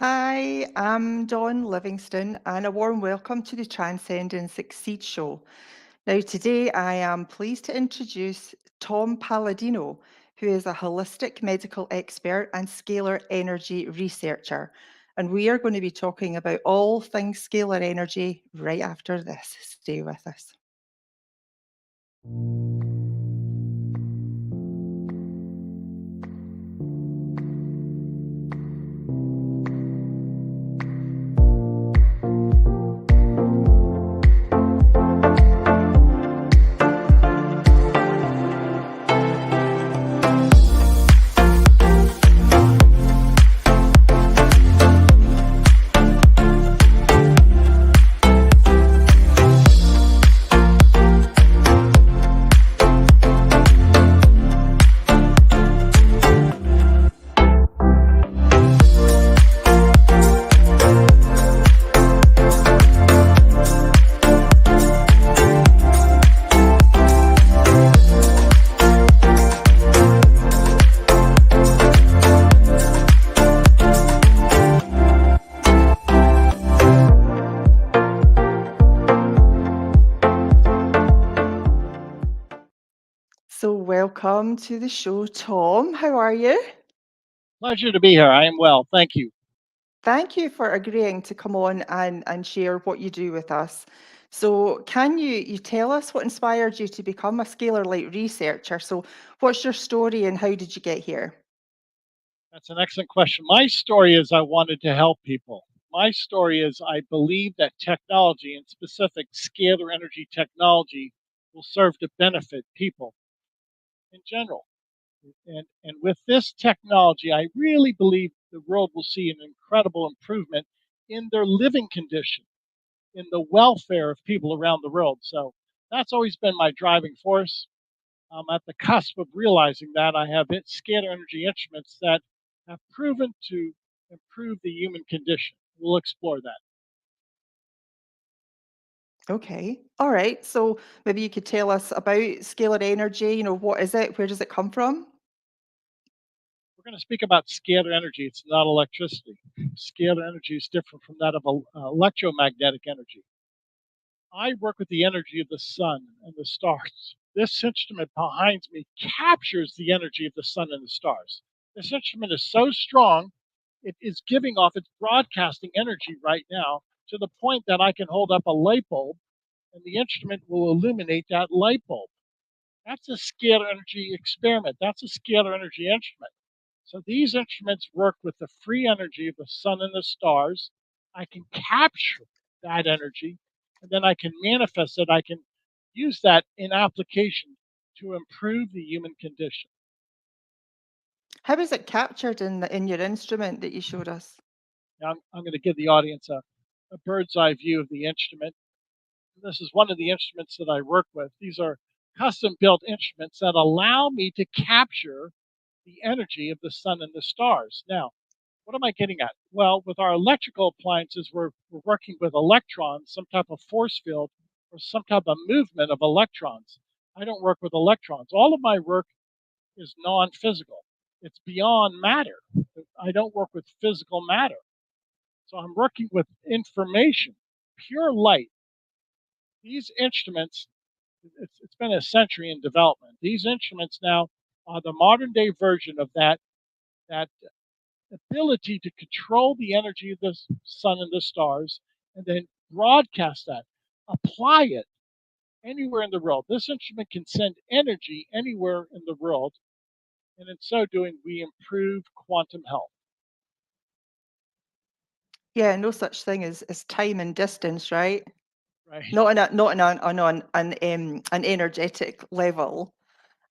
Hi, I'm Dawn Livingston, and a warm welcome to the Transcend and Succeed show. Now, today I am pleased to introduce Tom Paladino, who is a holistic medical expert and scalar energy researcher. And we are going to be talking about all things scalar energy right after this. Stay with us. So, welcome to the show, Tom. How are you? Pleasure to be here. I am well. Thank you. Thank you for agreeing to come on and share what you do with us. So, can you tell us what inspired you to become a Scalar Light researcher? So, what's your story and how did you get here? That's an excellent question. My story is I wanted to help people. My story is I believe that technology, in specific scalar energy technology, will serve to benefit people in general. And with this technology, I really believe the world will see an incredible improvement in their living condition, in the welfare of people around the world. So that's always been my driving force. I'm at the cusp of realizing that I have scalar energy instruments that have proven to improve the human condition. We'll explore that. Okay. All right. So, maybe you could tell us about scalar energy. What is it? Where does it come from? We're going to speak about scalar energy. It's not electricity. Scalar energy is different from that of electromagnetic energy. I work with the energy of the sun and the stars. This instrument behind me captures the energy of the sun and the stars. This instrument is so strong, it is giving off its broadcasting energy right now to the point that I can hold up a light bulb and the instrument will illuminate that light bulb. That's a scalar energy experiment. That's a scalar energy instrument. So these instruments work with the free energy of the sun and the stars. I can capture that energy and then I can manifest it. I can use that in application to improve the human condition. How is it captured in your instrument that you showed us? Now, I'm going to give the audience a bird's eye view of the instrument. This is one of the instruments that I work with. These are custom built instruments that allow me to capture the energy of the sun and the stars. Now, what am I getting at? Well, with our electrical appliances, we're working with electrons, some type of force field, or some type of movement of electrons. I don't work with electrons. All of my work is non physical, it's beyond matter. I don't work with physical matter. So I'm working with information, pure light. These instruments, it's been a century in development. These instruments now are the modern day version of that ability to control the energy of the sun and the stars and then broadcast that, apply it anywhere in the world. This instrument can send energy anywhere in the world, and in so doing, we improve quantum health. Yeah, no such thing as time and distance, right? Right? Not on an energetic level.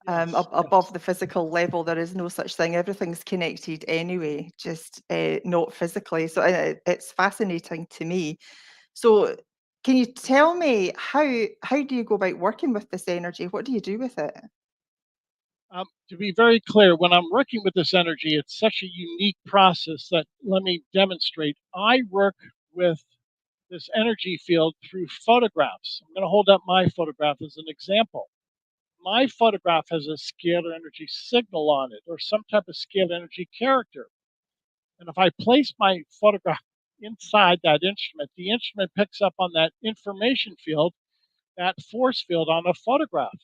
Yes, above yes. the physical level. There is no such thing. Everything's connected anyway, just not physically. So it's fascinating to me. So can you tell me how do you go about working with this energy? What do you do with it? To be very clear, when I'm working with this energy, it's such a unique process that let me demonstrate. I work with this energy field through photographs. I'm going to hold up my photograph as an example. My photograph has a scalar energy signal on it or some type of scalar energy character. And if I place my photograph inside that instrument, the instrument picks up on that information field, that force field on a photograph.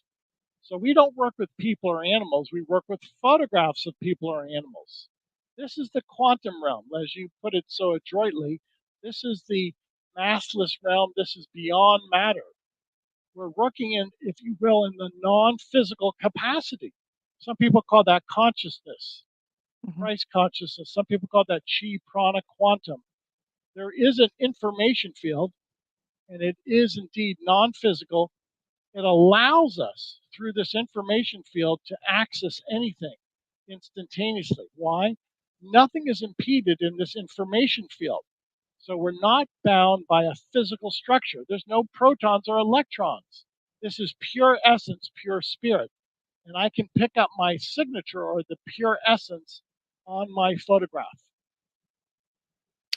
So we don't work with people or animals, we work with photographs of people or animals. This is the quantum realm, as you put it so adroitly. This is the massless realm, this is beyond matter. We're working in, if you will, in the non physical capacity. Some people call that consciousness, Mhm. Christ consciousness. Some people call that chi, prana, quantum. There is an information field, and it is indeed non physical. It allows us through this information field to access anything instantaneously. Why? Nothing is impeded in this information field. So we're not bound by a physical structure. There's no protons or electrons. This is pure essence, pure spirit. And I can pick up my signature or the pure essence on my photograph.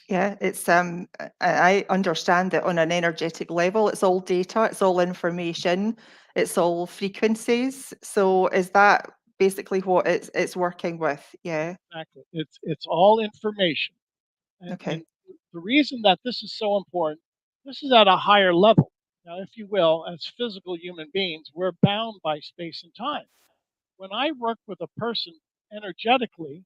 Yeah, it's I understand that on an energetic level, it's all data, it's all information, it's all frequencies. So is that basically what it's working with? Yeah. Exactly. It's all information. And Okay. the reason that this is so important, this is at a higher level. Now, if you will, as physical human beings, we're bound by space and time. When I work with a person energetically,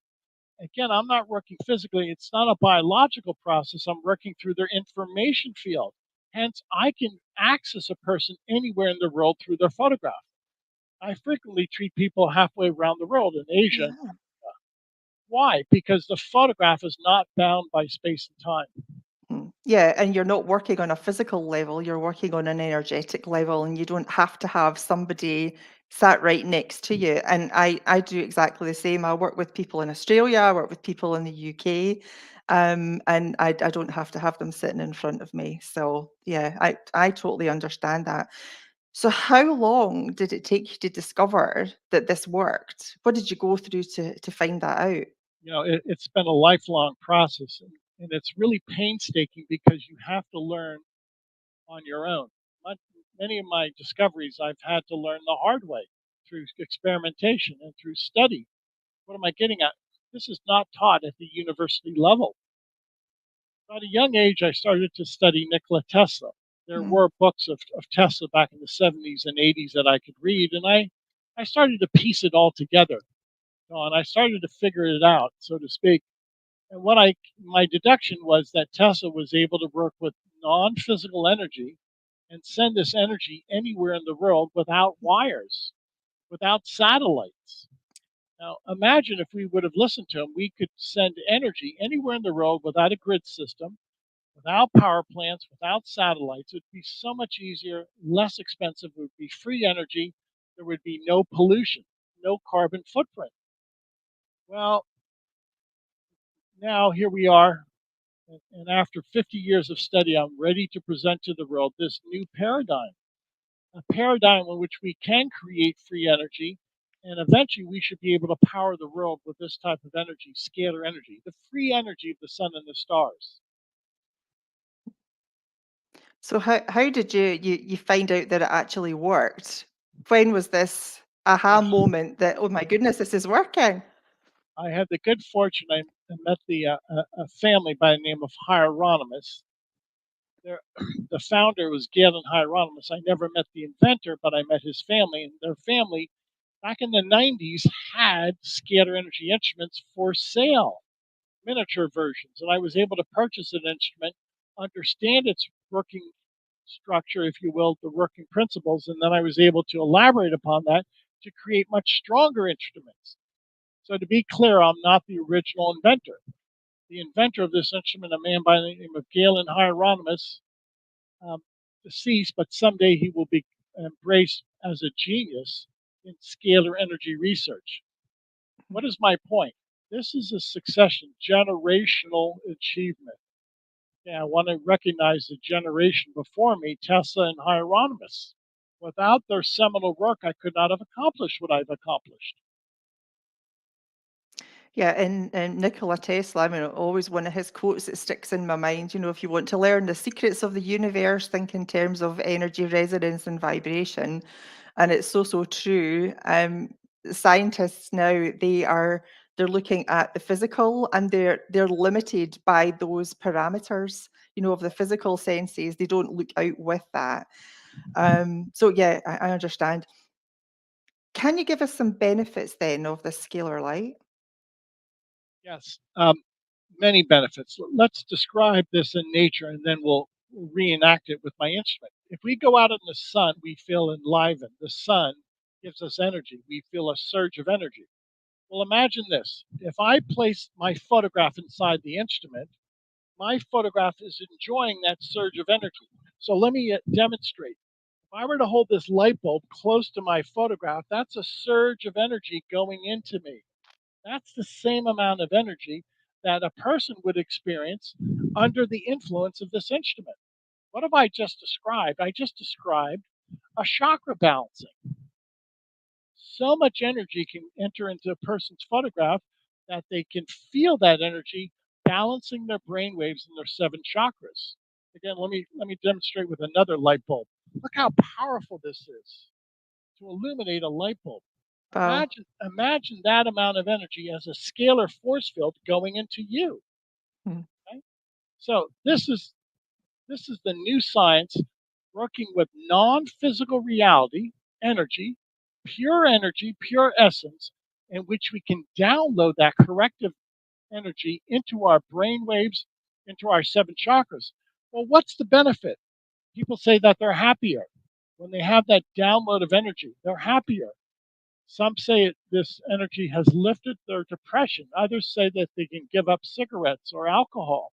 again, I'm not working physically. It's not a biological process. I'm working through their information field. Hence, I can access a person anywhere in the world through their photograph. I frequently treat people halfway around the world in Asia and Yeah. Africa. Why? Because the photograph is not bound by space and time. Mm. Yeah, and you're not working on a physical level, you're working on an energetic level, and you don't have to have somebody sat right next to you. And I do exactly the same. I work with people in Australia, I work with people in the UK, and I don't have to have them sitting in front of me. So yeah, I totally understand that. So how long did it take you to discover that this worked? What did you go through to find that out? It's been a lifelong process, and it's really painstaking because you have to learn on your own. My, Many of my discoveries I've had to learn the hard way through experimentation and through study. What am I getting at? This is not taught at the university level. At a young age, I started to study Nikola Tesla. There Mm. were books of Tesla back in the 70s and 80s that I could read, and I started to piece it all together. And I started to figure it out, so to speak. And my deduction was that Tesla was able to work with non-physical energy and send this energy anywhere in the world without wires, without satellites. Now, imagine if we would have listened to him, we could send energy anywhere in the world without a grid system, without power plants, without satellites. It would be so much easier, less expensive. It would be free energy. There would be no pollution, no carbon footprint. Well, now here we are. And after 50 years of study, I'm ready to present to the world this new paradigm, a paradigm in which we can create free energy. And eventually, we should be able to power the world with this type of energy, scalar energy, the free energy of the sun and the stars. So how did you find out that it actually worked? When was this aha Well, moment that, "Oh my goodness, this is working?" I had the good fortune, I met a family by the name of Hieronymus. The founder was Galen Hieronymus. I never met the inventor, but I met his family, and their family back in the 90s had scalar energy instruments for sale, miniature versions. And I was able to purchase an instrument, understand its working structure, if you will, the working principles, and then I was able to elaborate upon that to create much stronger instruments. So, to be clear, I'm not the original inventor. The inventor of this instrument, a man by the name of Galen Hieronymus, um, deceased, but someday he will be embraced as a genius. in scalar energy research. What is my point? This is a succession, generational achievement. Yeah, I want to recognize the generation before me, Tesla and Hieronymus. Without their seminal work, I could not have accomplished what I've accomplished. Yeah, and Nikola Tesla, I mean, always one of his quotes that sticks in my mind, if you want to learn the secrets of the universe, think in terms of energy, resonance, and vibration. And it's so, so true. Scientists now, they're looking at the physical and they're limited by those parameters, of the physical senses. They don't look out with that. So yeah, I understand. Can you give us some benefits then of the scalar light? Yes, many benefits. Let's describe this in nature and then we'll reenact it with my instrument. If we go out in the sun, we feel enlivened. The sun gives us energy. We feel a surge of energy. Well, imagine this. If I place my photograph inside the instrument, my photograph is enjoying that surge of energy. So let me demonstrate. If I were to hold this light bulb close to my photograph, that's a surge of energy going into me. That's the same amount of energy that a person would experience under the influence of this instrument. What have I just described? I just described a chakra balancing. So much energy can enter into a person's photograph that they can feel that energy balancing their brain waves in their seven chakras. Again, let me demonstrate with another light bulb. Look how powerful this is to illuminate a light bulb. Wow. Imagine that amount of energy as a scalar force field going into you. Mm. Okay? So this is the new science working with non-physical reality, energy, pure essence, in which we can download that corrective energy into our brain waves, into our seven chakras. Well, what's the benefit? People say that they're happier when they have that download of energy. They're happier. Some say this energy has lifted their depression. Others say that they can give up cigarettes or alcohol.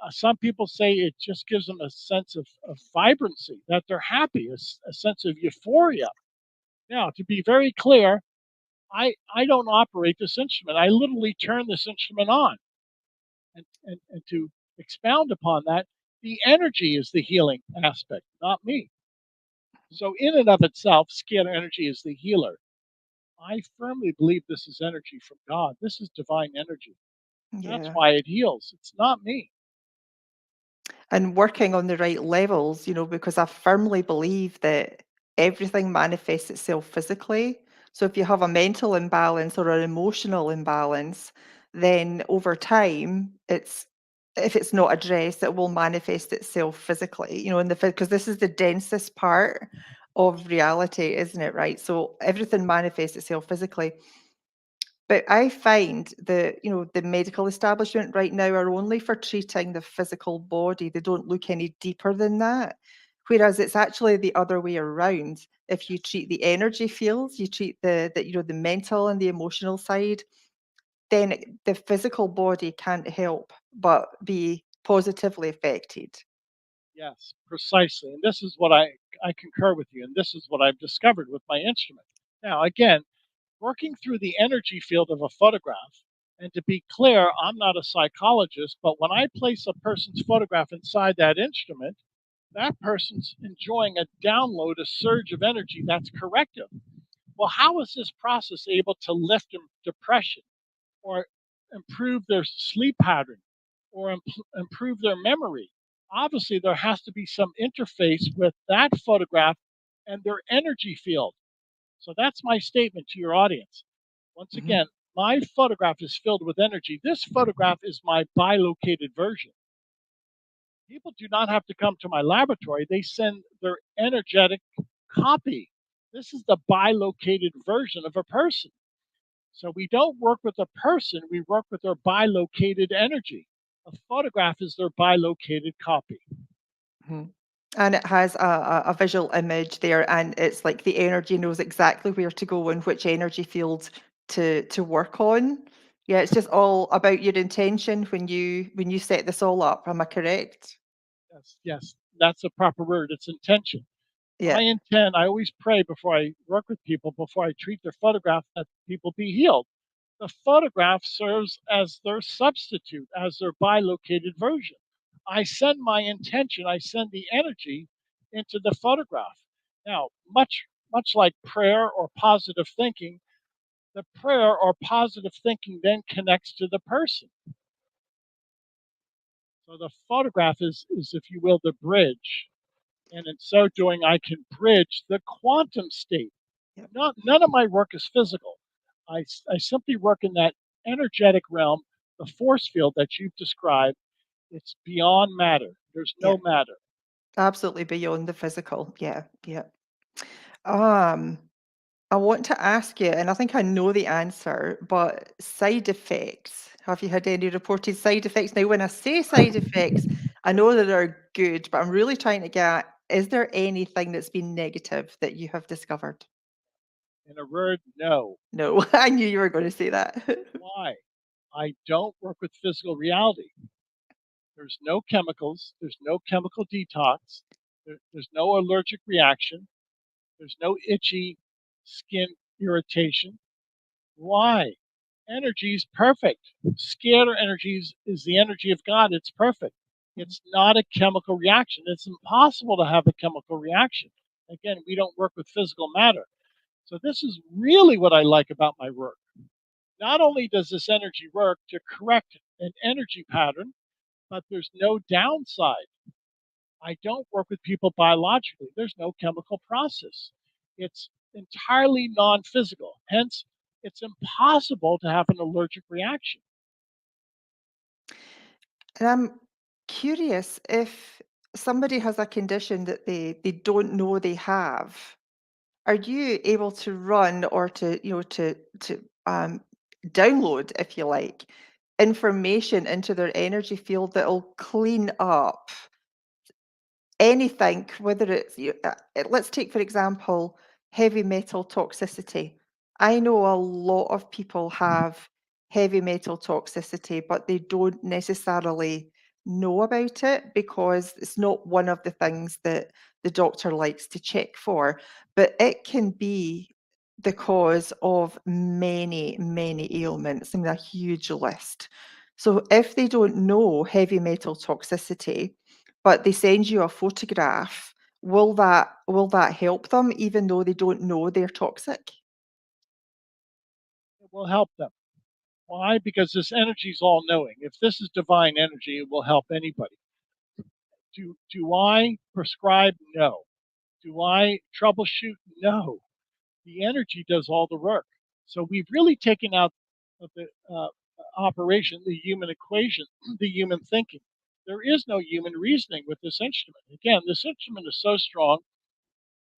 Some people say it just gives them a sense of vibrancy, that they're happy, a sense of euphoria. Now, to be very clear, I don't operate this instrument. I literally turn this instrument on. And to expound upon that, the energy is the healing aspect, not me. So, in and of itself, scalar energy is the healer. I firmly believe this is energy from God. This is divine energy. That's Yeah. why it heals. It's not me. And working on the right levels, because I firmly believe that everything manifests itself physically. So if you have a mental imbalance or an emotional imbalance, then over time, if it's not addressed, it will manifest itself physically, in the because this is the densest part of reality, isn't it? Right. So everything manifests itself physically. But I find that, the medical establishment right now are only for treating the physical body. They don't look any deeper than that. Whereas it's actually the other way around. If you treat the energy fields, you treat the mental and the emotional side, then the physical body can't help but be positively affected. Yes, precisely. And this is what I concur with you. And this is what I've discovered with my instrument. Now, again, working through the energy field of a photograph, and to be clear, I'm not a psychologist, but when I place a person's photograph inside that instrument, that person's enjoying a download, a surge of energy that's corrective. Well, how is this process able to lift depression or improve their sleep pattern or improve their memory? Obviously, there has to be some interface with that photograph and their energy field. So that's my statement to your audience. Once Mhm. again, my photograph is filled with energy. This photograph is my bilocated version. People do not have to come to my laboratory, they send their energetic copy. This is the bilocated version of a person. So we don't work with a person, we work with their bilocated energy. A photograph is their bilocated copy. Mhm. And it has a visual image there, and it's like the energy knows exactly where to go and which energy field to work on. Yeah, it's just all about your intention when you set this all up. Am I correct? Yes, yes, that's a proper word. It's intention. Yeah. I always pray before I work with people, before I treat their photograph, that people be healed. The photograph serves as their substitute, as their bilocated version. I send my intention, I send the energy into the photograph. Now, much like prayer or positive thinking, the prayer or positive thinking then connects to the person. So the photograph is, if you will, the bridge. And in so doing, I can bridge the quantum state. Yep. None of my work is physical. I simply work in that energetic realm, the force field that you've described. It's beyond matter. There's Yeah. no matter. Absolutely beyond the physical. Yeah. Yeah. Um, I want to ask you, and I think I know the answer, but side effects. Have you had any reported side effects? Now, when I say side effects, I know that they're good, but I'm really trying to get, is there anything that's been negative that you have discovered? In a word, no. No, I knew you were going to say that. Why? I don't work with physical reality. There's no chemicals. There's no chemical detox. There's no allergic reaction. There's no itchy skin irritation. Why? Energy is perfect. Scalar energies is the energy of God. It's perfect. It's not a chemical reaction. It's impossible to have a chemical reaction. Again, we don't work with physical matter. So this is really what I like about my work. Not only does this energy work to correct an energy pattern, but there's no downside. I don't work with people biologically. There's no chemical process. It's entirely non-physical. Hence, it's impossible to have an allergic reaction. And I'm curious if somebody has a condition that they don't know they have. Are you able to run or to download, if you like, information into their energy field that'll clean up anything, whether it's let's take for example heavy metal toxicity. I know a lot of people have heavy metal toxicity, but they don't necessarily know about it because it's not one of the things that the doctor likes to check for. But it can be the cause of many, many ailments. I mean, a huge list. So if they don't know heavy metal toxicity, but they send you a photograph, will that help them even though they don't know they're toxic? It will help them. Why? Because this energy is all knowing. If this is divine energy, it will help anybody. Do I prescribe? No. Do I troubleshoot? No. The energy does all the work. So we've really taken out of the operation, the human equation, the human thinking. There is no human reasoning with this instrument. Again, this instrument is so strong,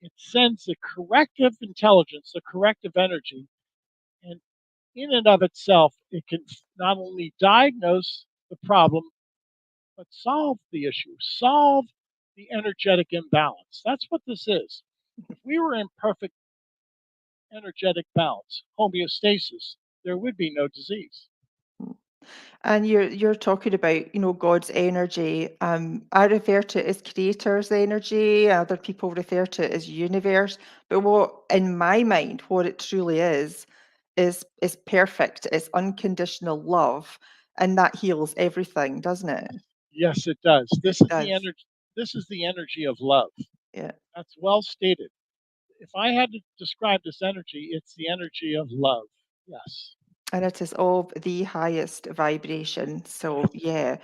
it sends the corrective intelligence, the corrective energy, and in and of itself, it can not only diagnose the problem, but solve the issue, solve the energetic imbalance. That's what this is. If we were in perfect energetic balance, homeostasis, there would be no disease. And you're talking about, God's energy. I refer to it as creator's energy. Other people refer to it as universe. But what, in my mind, what it truly is perfect. It's unconditional love, and that heals everything, doesn't it? Yes, it does. It This is the does. energy. This is the energy of love. Yeah. That's well stated. If I had to describe this energy, it's the energy of love. Yes. And it is of the highest vibration. Yes. So yeah.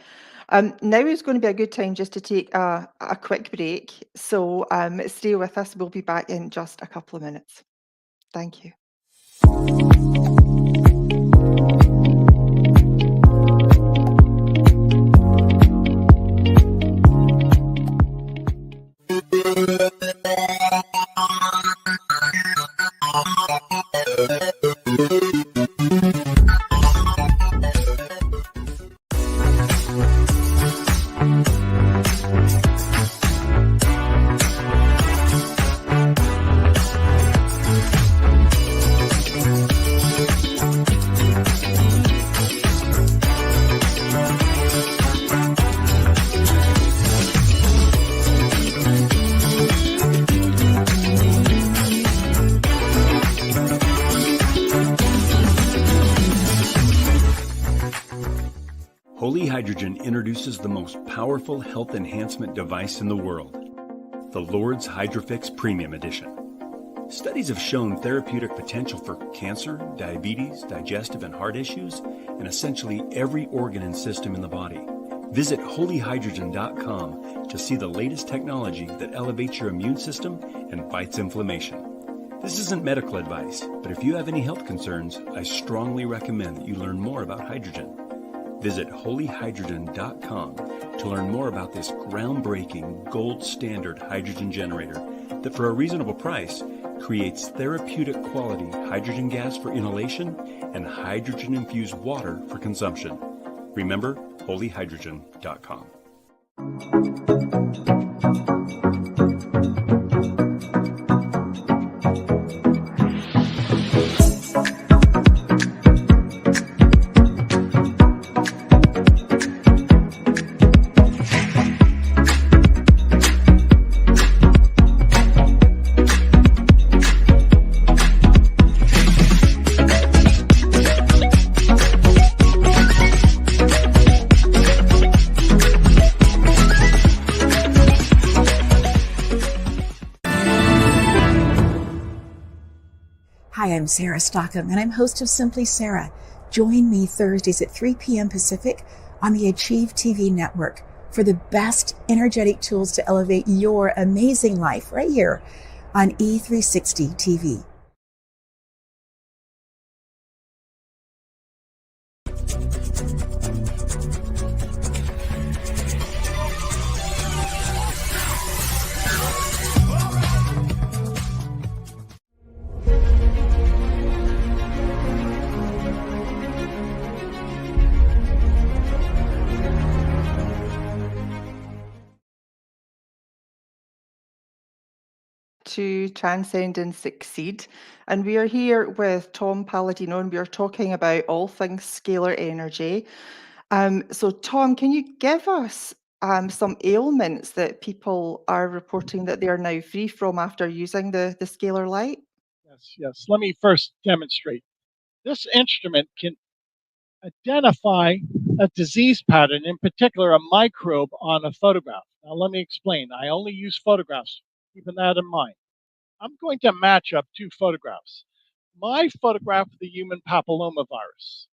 Now is going to be a good time just to take a quick break. So stay with us. We'll be back in just a couple of minutes. Thank you. Holy Hydrogen introduces the most powerful health enhancement device in the world, the Lord's Hydrofix Premium Edition. Studies have shown therapeutic potential for cancer, diabetes, digestive and heart issues, and essentially every organ and system in the body. Visit holyhydrogen.com to see the latest technology that elevates your immune system and fights inflammation. This isn't medical advice, but if you have any health concerns, I strongly recommend that you learn more about hydrogen. Visit holyhydrogen.com to learn more about this groundbreaking gold standard hydrogen generator that for a reasonable price creates therapeutic quality hydrogen gas for inhalation and hydrogen infused water for consumption. Remember, holyhydrogen.com. Hi, I'm Sarah Stockham, and I'm host of Simply Sarah. Join me Thursdays at 3 p.m. Pacific on the Achieve TV network for the best energetic tools to elevate your amazing life right here on E360 TV. To Transcend and Succeed. And we are here with Tom Paladino, and we are talking about all things scalar energy. So, Tom, can you give us some ailments that people are reporting that they are now free from after using the Scalar Light? Yes. Let me first demonstrate. This instrument can identify a disease pattern, in particular a microbe on a photograph. Now, let me explain. I only use photographs, keeping that in mind. I'm going to match up two photographs. My photograph of the human papillomavirus.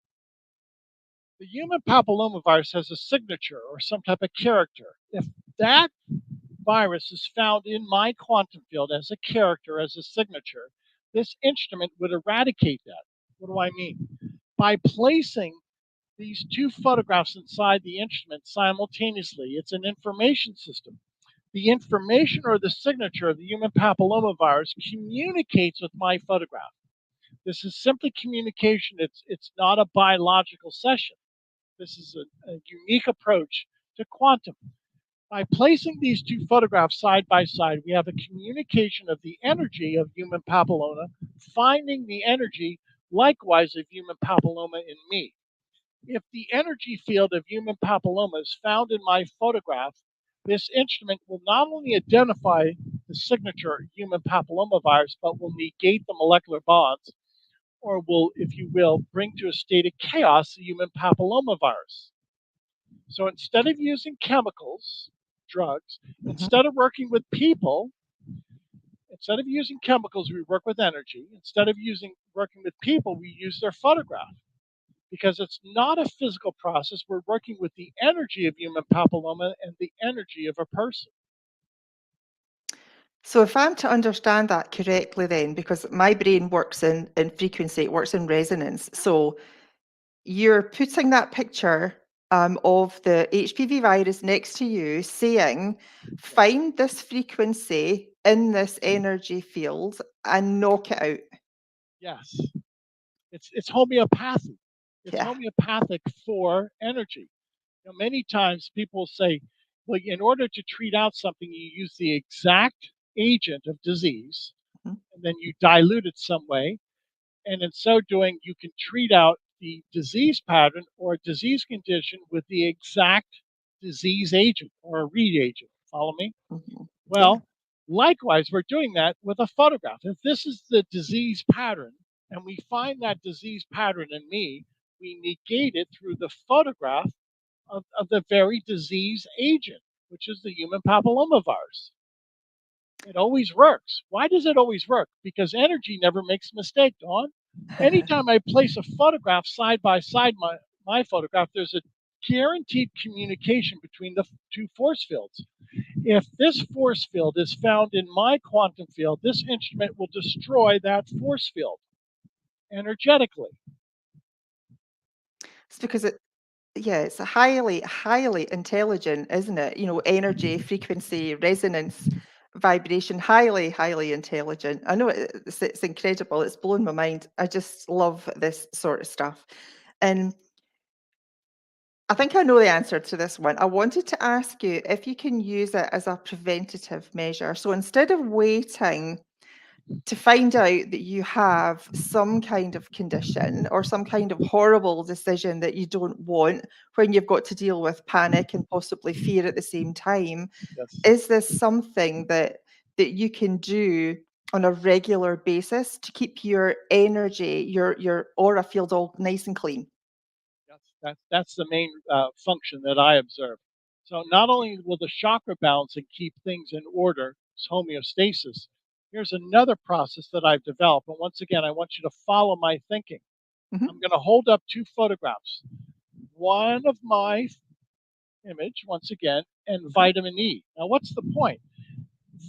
The human papillomavirus has a signature or some type of character. If that virus is found in my quantum field as a character, as a signature, this instrument would eradicate that. What do I mean? By placing these two photographs inside the instrument simultaneously, it's an information system. The information or the signature of the human papillomavirus communicates with my photograph. This is simply communication. It's not a biological session. This is a unique approach to quantum. By placing these two photographs side by side, we have a communication of the energy of human papilloma, finding the energy likewise of human papilloma in me. If the energy field of human papilloma is found in my photograph, this instrument will not only identify the signature human papillomavirus, but will negate the molecular bonds, or will, if you will, bring to a state of chaos the human papillomavirus. So instead of using chemicals, drugs, instead of working with people, instead of using chemicals, we work with energy. Instead of working with people, we use their photograph. Because it's not a physical process, we're working with the energy of human papilloma and the energy of a person. So if I'm to understand that correctly then, because my brain works in frequency, it works in resonance. So you're putting that picture of the HPV virus next to you saying, find this frequency in this energy field and knock it out. Yes. It's homeopathy. It's Yeah. homeopathic for energy. You know, many times people say, well, in order to treat out something, you use the exact agent of disease, and then you dilute it some way. And in so doing, you can treat out the disease pattern or disease condition with the exact disease agent or a reagent. Follow me? Well, likewise, we're doing that with a photograph. If this is the disease pattern and we find that disease pattern in me, we negate it through the photograph of the very disease agent, which is the human papillomavirus. It always works. Why does it always work? Because energy never makes a mistake, Dawn. Anytime I place a photograph side by side my photograph, there's a guaranteed communication between the two force fields. If this force field is found in my quantum field, this instrument will destroy that force field energetically. It's because yeah, it's a highly, highly intelligent, isn't it? Energy, frequency, resonance, vibration, highly, highly intelligent. I know it's incredible. It's blown my mind. I just love this sort of stuff. And I think I know the answer to this one. I wanted to ask you if you can use it as a preventative measure. So instead of waiting to find out that you have some kind of condition or some kind of horrible decision that you don't want when you've got to deal with panic and possibly fear at the same time, Yes. is this something that you can do on a regular basis to keep your energy, your aura field all nice and clean? That's the main function that I observe. So not only will the chakra balance and keep things in order, it's homeostasis. Here's another process that I've developed. And once again, I want you to follow my thinking. I'm Mhm. going to hold up two photographs. One of my image, once again, and Mhm. vitamin E. Now, what's the point?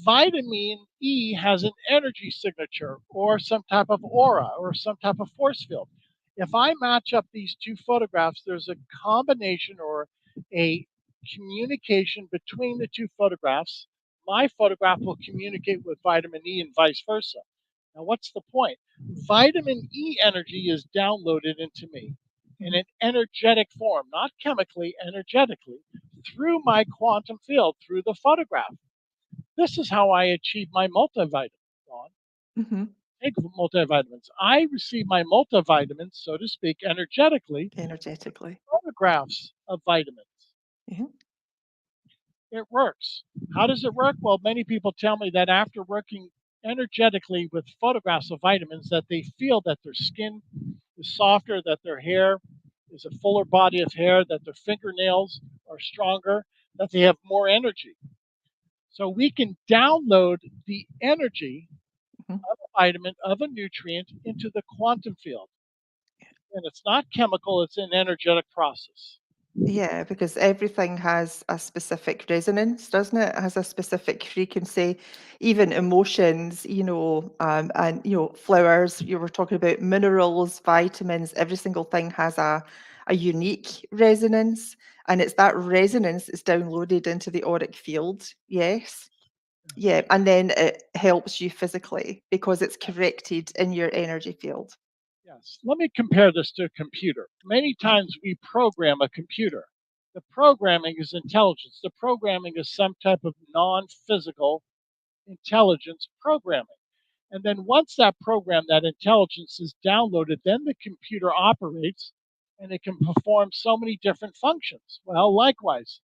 Vitamin E has an energy signature or some type of aura or some type of force field. If I match up these two photographs, there's a combination or a communication between the two photographs. My photograph will communicate with vitamin E and vice versa. Now, what's the point? Vitamin E energy is downloaded into me in Mhm. an energetic form, not chemically, energetically, through my quantum field, through the photograph. This is how I achieve my multivitamin. Dawn. Mhm. Take multivitamins. I receive my multivitamins, so to speak, energetically, Energetically. photographs of vitamins. Mhm. It works. How does it work? Well, many people tell me that after working energetically with photographs of vitamins, that they feel that their skin is softer, that their hair is a fuller body of hair, that their fingernails are stronger, that they have more energy. So we can download the energy Mhm. of a vitamin, of a nutrient into the quantum field. And it's not chemical, it's an energetic process. Yeah, because everything has a specific resonance, doesn't it? It has a specific frequency, even emotions, and flowers. You were talking about minerals, vitamins, every single thing has a unique resonance. And it's that resonance that's downloaded into the auric field. Yes. Yeah. Yes. And then it helps you physically because it's Yes. corrected in your energy field. Yes. Let me compare this to a computer. Many Mhm. times we program a computer. The programming is intelligence. The programming is some type of non physical intelligence programming. And then once that program, that intelligence is downloaded, then the computer operates and it can perform so many different functions. Well, likewise,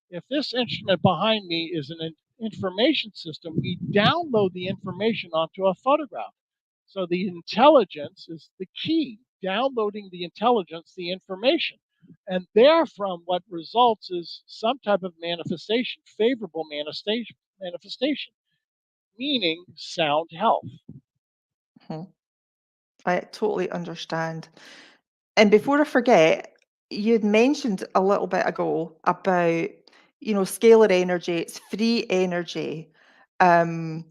if this instrument behind me is an information system, we download the information onto a photograph. So the intelligence is the key, downloading the intelligence, the information. And therefrom, what results is some type of manifestation, favorable manifestation, meaning sound health. Mhm. I totally understand. And before I forget, you'd mentioned a little bit ago about, scalar energy, it's free energy. Um,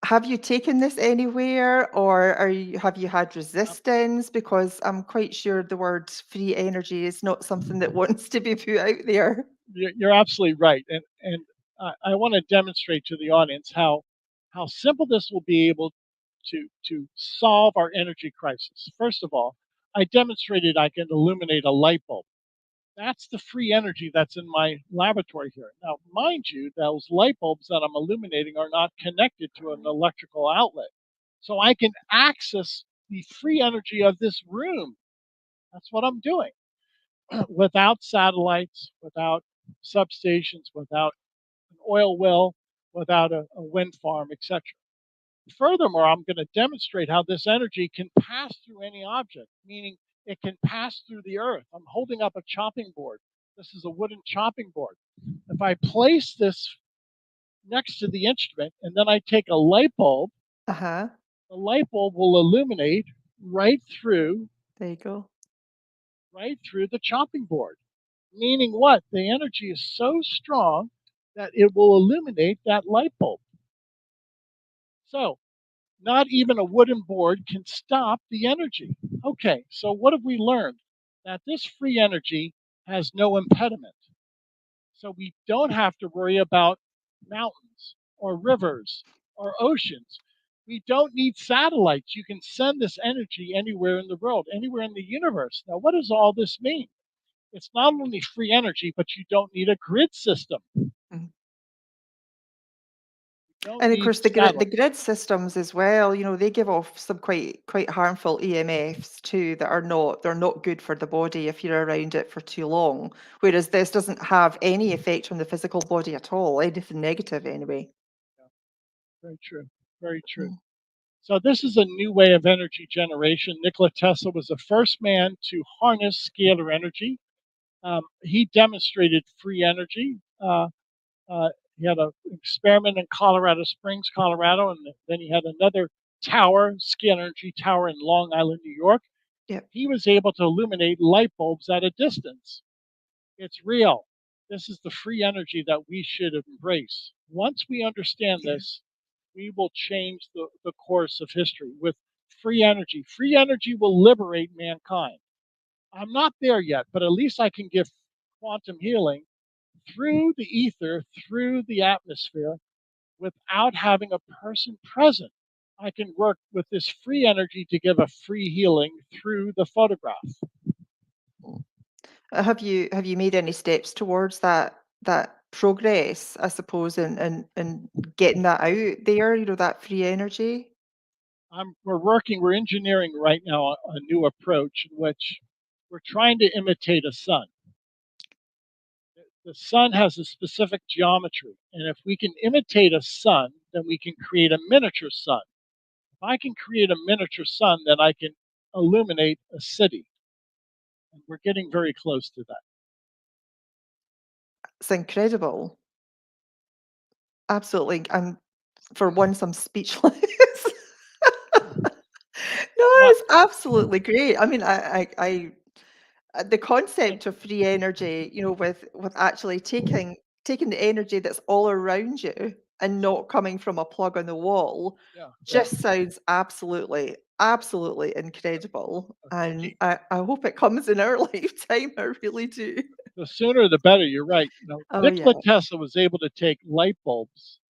have you taken this anywhere or have you had resistance? Because I'm quite sure the word free energy is not something that wants to be put out there. You're absolutely right, and I want to demonstrate to the audience how simple this will be able to solve our energy crisis. First of all, I demonstrated I can illuminate a light bulb. That's the free energy that's in my laboratory here. Now, mind you, those light bulbs that I'm illuminating are not connected to an electrical outlet, so I can access the free energy of this room. That's what I'm doing without satellites, without substations, without an oil well, without a wind farm, etc. Furthermore, I'm going to demonstrate how this energy can pass through any object, meaning it can pass through the earth. I'm holding up a chopping board. This is a wooden chopping board. If I place this next to the instrument and then I take a light bulb, Uh-huh. the light bulb will illuminate right through There you go. the chopping board. Meaning what? The energy is so strong that it will illuminate that light bulb. So not even a wooden board can stop the energy. Okay, so what have we learned? That this free energy has no impediment. So we don't have to worry about mountains or rivers or oceans. We don't need satellites. You can send this energy anywhere in the world, anywhere in the universe. Now, what does all this mean? It's not only free energy, but you don't need a grid system. Mhm. You don't And of need course, the satellites. grid systems as well, they give off some quite harmful EMFs too that they're not good for the body if you're around it for too long. Whereas this doesn't have any effect on the physical body at all, anything negative anyway. Yeah, very true. Very true. Mm. So this is a new way of energy generation. Nikola Tesla was the first man to harness scalar energy. He demonstrated free energy. Uh, he had an experiment in Colorado Springs, Colorado, and then he had another tower, scalar energy tower in Long Island, New York. Yep. He was able to illuminate light bulbs at a distance. It's real. This is the free energy that we should embrace. Once we understand Yeah. this, we will change the course of history with free energy. Free energy will liberate mankind. I'm not there yet, but at least I can give quantum healing through the ether, through the atmosphere, without having a person present. I can work with this free energy to give a free healing through the photograph. Have you made any steps towards that progress, I suppose, and getting that out there, that free energy? We're engineering right now a new approach in which we're trying to imitate a sun. The sun has a specific geometry, and if we can imitate a sun, then we can create a miniature sun. If I can create a miniature sun, then I can illuminate a city. And we're getting very close to that. It's incredible. Absolutely. For once, I'm speechless. No, My, it's absolutely great. I mean, the concept of free energy, with actually taking the energy that's all around you and not coming from a plug on the wall, yeah, yeah. just sounds absolutely incredible. And Okay. I hope it comes in our lifetime. I really do. The sooner the better. You're right. Oh yeah. Nikola Tesla was able to take light bulbs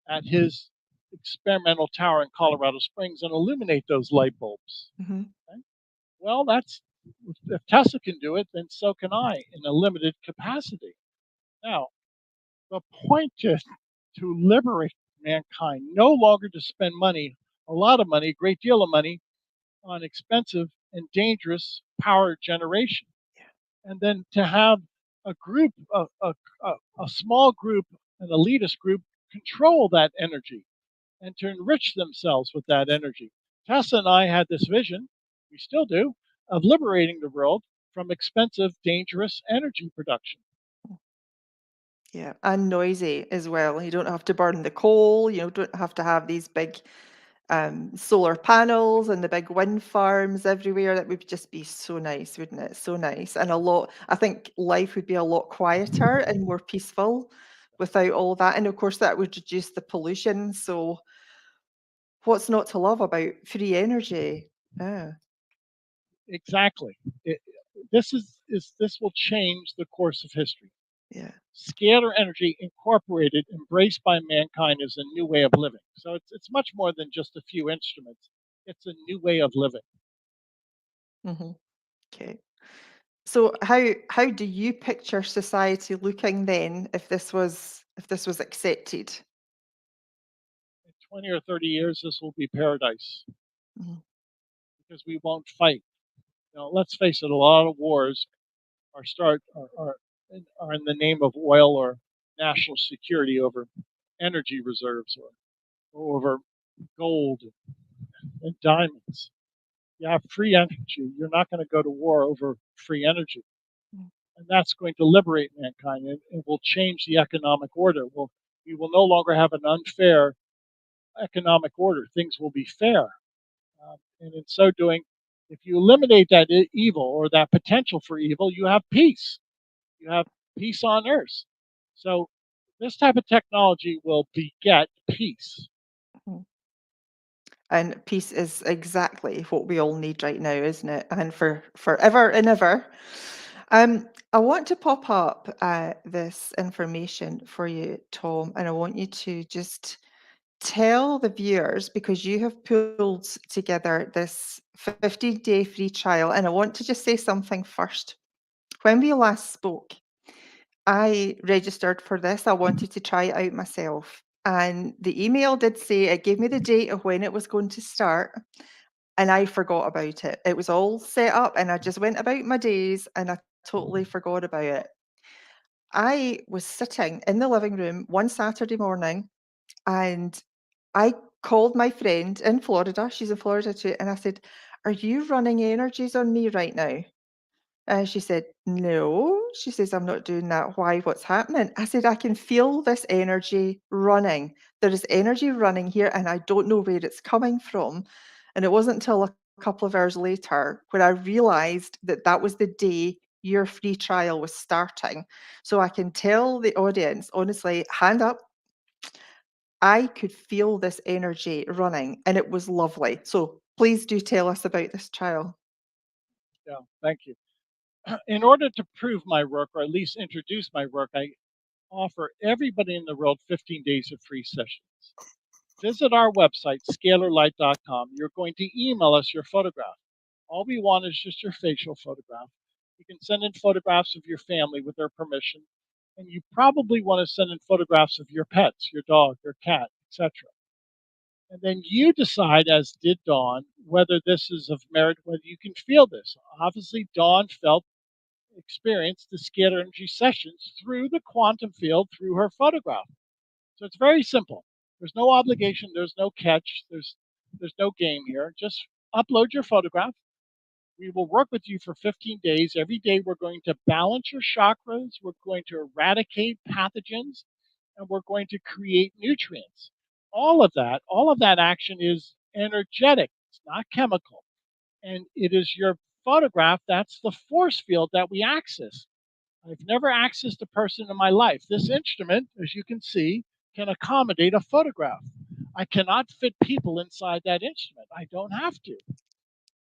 at his experimental tower in Colorado Springs and illuminate those light bulbs. Mhm. Okay? Well, that's if Tesla can do it, then so can I in a limited capacity. Now, the point is to liberate mankind, no longer to spend money, a lot of money, a great deal of money, on expensive and dangerous power generation, and then to have a group, a small group, an elitist group, control that energy and to enrich themselves with that energy. Tesla and I had this vision, we still do, of liberating the world from expensive, dangerous energy production. Yeah, and noisy as well. You don't have to burn the coal, don't have to have these big solar panels and the big wind farms everywhere. That would just be so nice, wouldn't it? So nice. And I think life would be a lot quieter and more peaceful without all that. And of course, that would reduce the pollution. So, what's not to love about free energy? Yeah, Exactly. It, this will change the course of history. yeah. Scalar energy incorporated, embraced by mankind as a new way of living. So it's much more than just a few instruments. It's a new way of living. Hmm. Okay. So, how do you picture society looking then if this was accepted? In 20 or 30 years, this will be paradise Mhm. because we won't fight. Let's face it, a lot of wars are in the name of oil or national security over energy reserves or over gold and diamonds. You have free energy. You're not going to go to war over free energy. And that's going to liberate mankind. It will change the economic order. We will no longer have an unfair economic order. Things will be fair. And in so doing, if you eliminate that evil or that potential for evil, you have peace. You have peace on earth. So this type of technology will beget peace. Mhm. And peace is exactly what we all need right now, isn't it? And for forever and ever. I want to pop up this information for you, Tom, and I want you to just tell the viewers, because you have pulled together this 15-day free trial, and I want to just say something first. When we last spoke, I registered for this. I wanted to try it out myself. And the email did say it gave me the date of when it was going to start, and I forgot about it. It was all set up, and I just went about my days, and I totally forgot about it. I was sitting in the living room one Saturday morning, and I called my friend in Florida. She's in Florida too, and I said, "Are you running energies on me right now?" And she said, "No." She says, "I'm not doing that. Why? What's happening?" I said, "I can feel this energy running. There is energy running here, and I don't know where it's coming from." And it wasn't until a couple of hours later when I realized that that was the day your free trial was starting. So I can tell the audience, honestly, hand up, I could feel this energy running, and it was lovely. So please do tell us about this trial. Yeah, thank you. In order to prove my work, or at least introduce my work, I offer everybody in the world 15 days of free sessions. Visit our website, scalarlight.com. You're going to email us your photograph. All we want is just your facial photograph. You can send in photographs of your family with their permission. And you probably want to send in photographs of your pets, your dog, your cat, etc. And then you decide, as did Dawn, whether this is of merit, whether you can feel this. Obviously, Dawn experienced the scalar energy sessions through the quantum field through her photograph. So it's very simple. There's no obligation. There's no catch. There's no game here. Just upload your photograph. We will work with you for 15 days. Every day we're going to balance your chakras. We're going to eradicate pathogens, and we're going to create nutrients. All of that action is energetic. It's not chemical. And it is your photograph that's the force field that we access. I've never accessed a person in my life. This instrument, as you can see, can accommodate a photograph. I cannot fit people inside that instrument. I don't have to.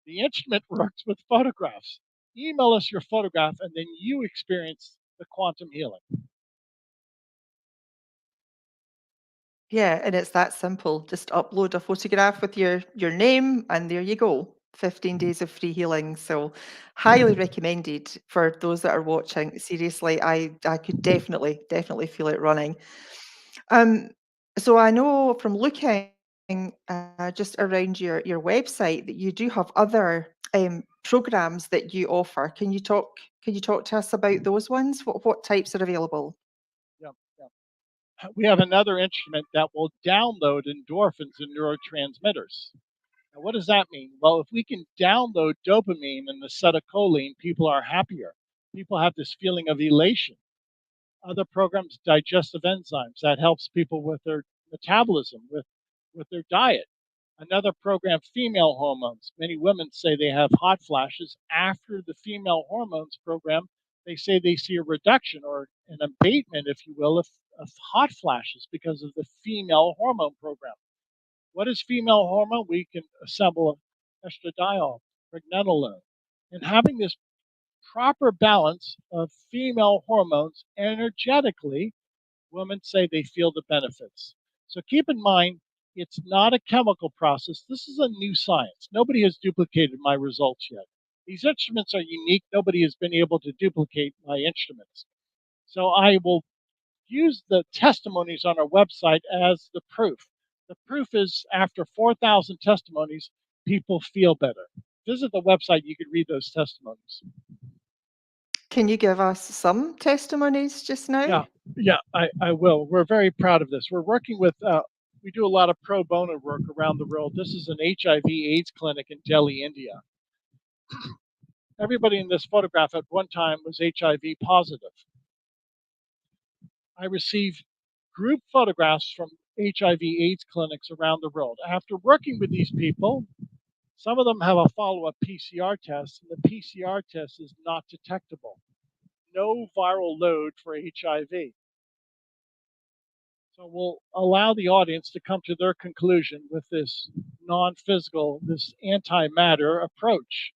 The instrument works with photographs. Email us your photograph, and then you experience the quantum healing. Yeah, and it's that simple. Just upload a photograph with your name, and there you go. 15 days of free healing. So highly recommended for those that are watching. Seriously, I could definitely feel it running. Um, so I know from looking just around your website that you do have other programs that you offer. Can you talk to us about those ones? What types are available? Yeah, yeah. We have another instrument that will download endorphins and neurotransmitters. Now, what does that mean? Well, if we can download dopamine and acetylcholine, people are happier. People have this feeling of elation. Other programs, digestive enzymes, that helps people with their metabolism, with their diet. Another program, female hormones. Many women say they have hot flashes. After the female hormones program, they say they see a reduction or an abatement, if you will, of hot flashes because of the female hormone program. What is female hormone? We can assemble estradiol, pregnenolone. And having this proper balance of female hormones energetically, women say they feel the benefits. So keep in mind, it's not a chemical process. This is a new science. Nobody has duplicated my results yet. These instruments are unique. Nobody has been able to duplicate my instruments. So I will use the testimonies on our website as the proof. The proof is after 4,000 testimonies, people feel better. Visit the website, you can read those testimonies. Can you give us some testimonies just now? I will. We're very proud of this. We're working with, we do a lot of pro bono work around the world. This is an HIV/AIDS clinic in Delhi, India. everybody in this photograph at one time was HIV positive. I received group photographs from HIV/AIDS clinics around the world. After working with these people, some of them have a follow-up PCR test, and the PCR test is not detectable. No viral load for HIV. So we'll allow the audience to come to their conclusion with this non-physical, this antimatter approach.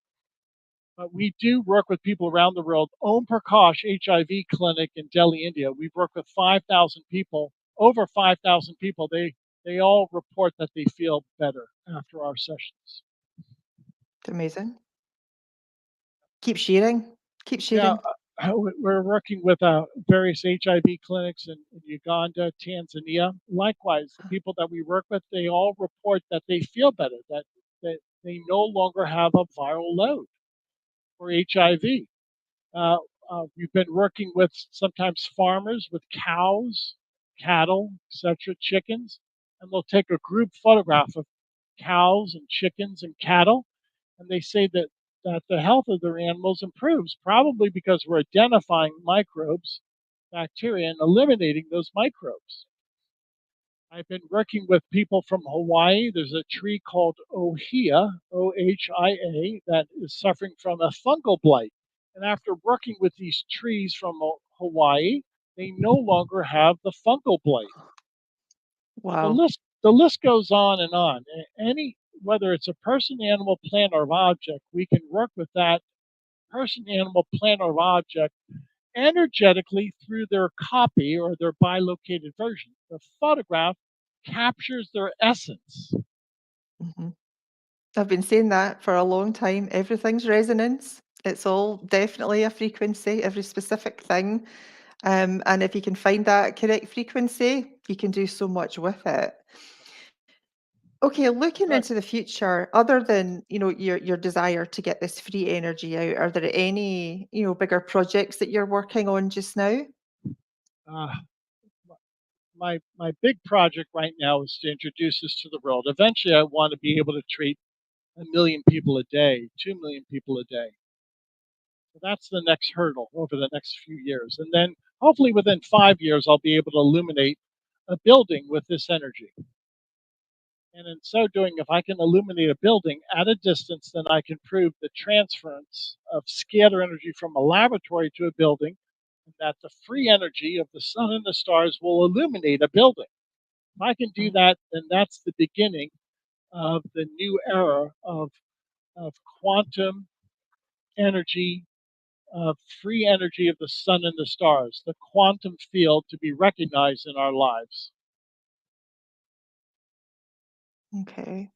But we do work with people around the world. Om Prakash HIV clinic in Delhi, India. We've worked with 5,000 people, over 5,000 people. They all report that they feel better after our sessions. It's amazing. Keep sharing. Keep Yeah, sharing. we're working with various HIV clinics in Uganda, Tanzania. Likewise, the people that we work with, they all report that they feel better, that they no longer have a viral load for HIV. We've been working with sometimes farmers with cows, cattle, etc., chickens, and they'll take a group photograph of cows and chickens and cattle, and they say that the health of their animals improves, probably because we're identifying microbes, bacteria, and eliminating those microbes. I've been working with people from Hawaii. There's a tree called ohia, OHIA, that is suffering from a fungal blight. And after working with these trees from Hawaii, they no longer have the fungal blight. The Wow. list goes on and on. Whether it's a person, animal, plant, or object, we can work with that person, animal, plant, or object energetically through their copy or their bilocated version. The photograph captures their essence. hmm I've been saying that for a long time. Everything's resonance. It's all definitely a frequency, every specific thing. And if you can find that correct frequency, you can do so much with it. Okay, looking Right. into the future, other than, your desire to get this free energy out, are there any, bigger projects that you're working on just now? Uh, my big project right now is to introduce this to the world. Eventually, I want to be able to treat 1 million people a day, 2 million people a day. So that's the next hurdle over the next few years. And then hopefully within 5 years, I'll be able to illuminate a building with this energy. And in so doing, if I can illuminate a building at a distance, then I can prove the transference of scalar energy from a laboratory to a building, and that the free energy of the sun and the stars will illuminate a building. If I can do Mm. that, then that's the beginning of the new era of quantum energy, of free energy of the sun and the stars, the quantum field to be recognized in our lives. Okay.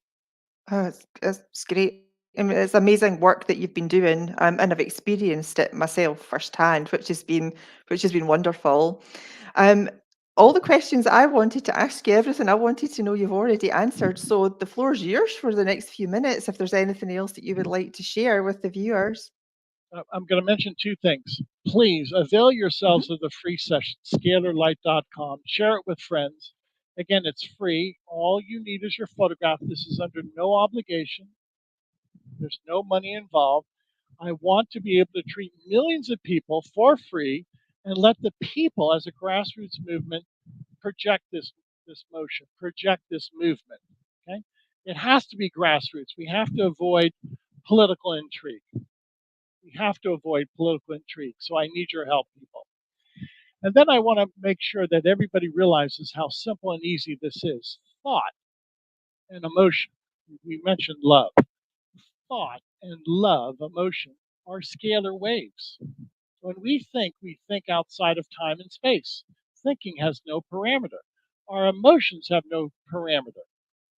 Oh, it's great. I mean, it's amazing work that you've been doing, and I've experienced it myself firsthand, which has been wonderful. Um, all the questions I wanted to ask you, everything I wanted to know, you've already answered. So the floor is yours for the next few minutes. If there's anything else that you would like to share with the viewers. I'm going to mention two things. Please avail yourselves Mhm. of the free session, scalarlight.com. Share it with friends. Again, it's free. All you need is your photograph. This is under no obligation. There's no money involved. I want to be able to treat millions of people for free and let the people, as a grassroots movement, project this motion, project this movement. Okay, it has to be grassroots. We have to avoid political intrigue. We have to avoid political intrigue. So I need your help, people. And then I want to make sure that everybody realizes how simple and easy this is. Thought and emotion. We mentioned love. Thought and love, emotion, are scalar waves. When we think outside of time and space. Thinking has no parameter. Our emotions have no parameter.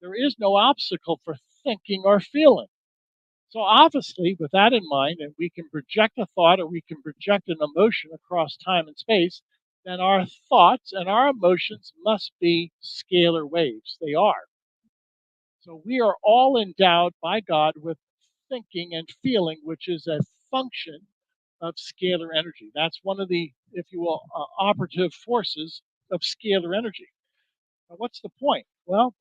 There is no obstacle for thinking or feeling. So obviously, with that in mind, and we can project a thought or we can project an emotion across time and space, then our thoughts and our emotions must be scalar waves. They are. So we are all endowed by God with thinking and feeling, which is a function of scalar energy. That's one of the, if you will, operative forces of scalar energy. Now, what's the point? Well,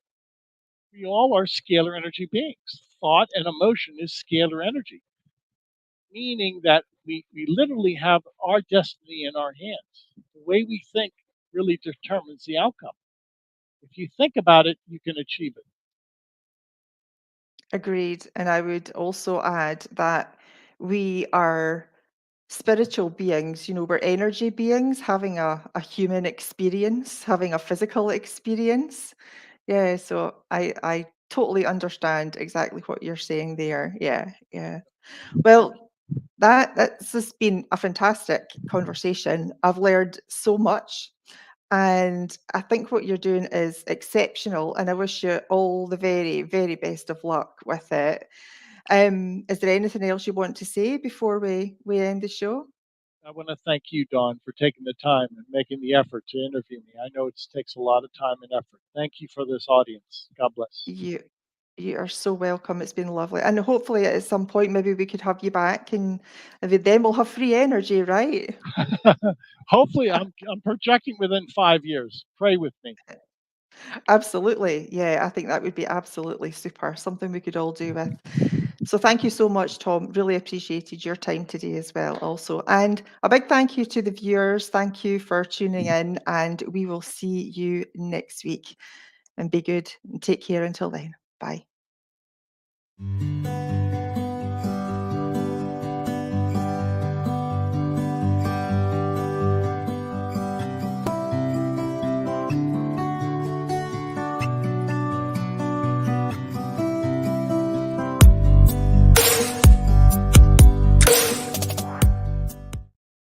we all are scalar energy beings. Thought and emotion is scalar energy. meaning that we literally have our destiny in our hands. The way we think really determines the outcome. If you think about it, you can achieve it. Agreed. And I would also add that we are spiritual beings, we're energy beings having a human experience, having a physical experience. Yeah, so I totally understand exactly what you're saying there. Yeah, yeah. Well, that's just been a fantastic conversation. I've learned so much, and I think what you're doing is exceptional, and I wish you all the very, very best of luck with it. Is there anything else you want to say before we end the show? I want to thank you, Dawn, for taking the time and making the effort to interview me. I know it takes a lot of time and effort. Thank you for this audience. God bless. You you are so welcome. It's been lovely, and hopefully at some point maybe we could have you back, and then we'll have free energy, right? Hopefully, I'm projecting within 5 years. Pray with me. Absolutely. Yeah, I think that would be absolutely super. Something we could all do with. So thank you so much, Tom. Really appreciated your time today as well, also. And a big thank you to the viewers. Thank you for tuning in, and we will see you next week. And be good and take care until then. Bye.